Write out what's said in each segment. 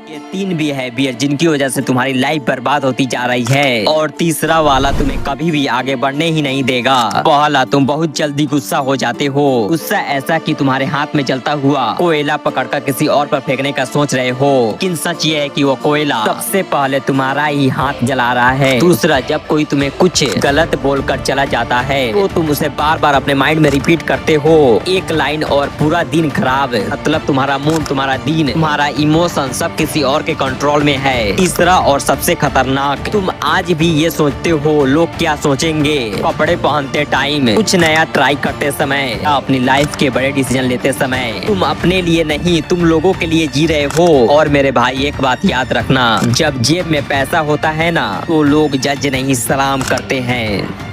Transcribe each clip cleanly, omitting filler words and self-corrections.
ये 3 बिहेवियर जिनकी वजह से तुम्हारी लाइफ बर्बाद होती जा रही है, और तीसरा वाला तुम्हें कभी भी आगे बढ़ने ही नहीं देगा। पहला, तुम बहुत जल्दी गुस्सा हो जाते हो। गुस्सा ऐसा कि तुम्हारे हाथ में जलता हुआ कोयला पकड़कर किसी और पर फेंकने का सोच रहे हो, लेकिन सच ये है कि वो कोयला सबसे पहले तुम्हारा ही हाथ जला रहा है। दूसरा, जब कोई तुम्हें कुछ गलत बोलकर चला जाता है तो तुम उसे बार बार अपने माइंड में रिपीट करते हो, एक लाइन और पूरा दिन खराब। मतलब तुम्हारा मूड, तुम्हारा दिन, तुम्हारा इमोशन सब किसी और के कंट्रोल में है। तीसरा और सबसे खतरनाक, तुम आज भी ये सोचते हो लोग क्या सोचेंगे। कपड़े पहनते टाइम, कुछ नया ट्राई करते समय, अपनी लाइफ के बड़े डिसीजन लेते समय तुम अपने लिए नहीं, तुम लोगों के लिए जी रहे हो। और मेरे भाई, एक बात याद रखना, जब जेब में पैसा होता है ना, तो लोग जज नहीं सलाम करते हैं।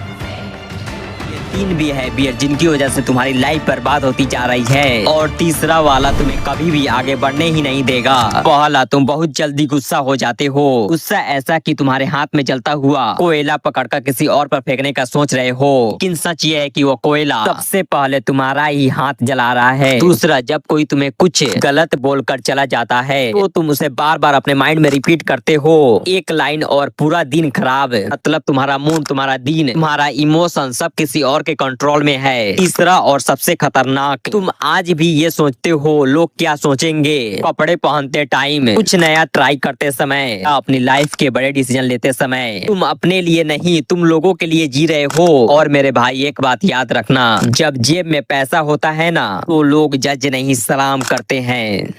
3 बिहेवियर जिनकी वजह से तुम्हारी लाइफ बर्बाद होती जा रही है, और तीसरा वाला तुम्हें कभी भी आगे बढ़ने ही नहीं देगा। पहला, तुम बहुत जल्दी गुस्सा हो जाते हो। गुस्सा ऐसा कि तुम्हारे हाथ में जलता हुआ कोयला पकड़कर किसी और पर फेंकने का सोच रहे हो, लेकिन सच ये है कि वो कोयला सबसे पहले तुम्हारा ही हाथ जला रहा है। दूसरा, जब कोई तुम्हें कुछ गलत बोलकर चला जाता है तो तुम उसे बार बार अपने माइंड में रिपीट करते हो, एक लाइन और पूरा दिन खराब। मतलब तुम्हारा मूड, तुम्हारा दिन, तुम्हारा इमोशन सब किसी और के कंट्रोल में है। तीसरा और सबसे खतरनाक, तुम आज भी ये सोचते हो लोग क्या सोचेंगे। कपड़े पहनते टाइम, कुछ नया ट्राई करते समय, अपनी लाइफ के बड़े डिसीजन लेते समय तुम अपने लिए नहीं, तुम लोगों के लिए जी रहे हो। और मेरे भाई, एक बात याद रखना, जब जेब में पैसा होता है ना, तो लोग जज नहीं सलाम करते हैं।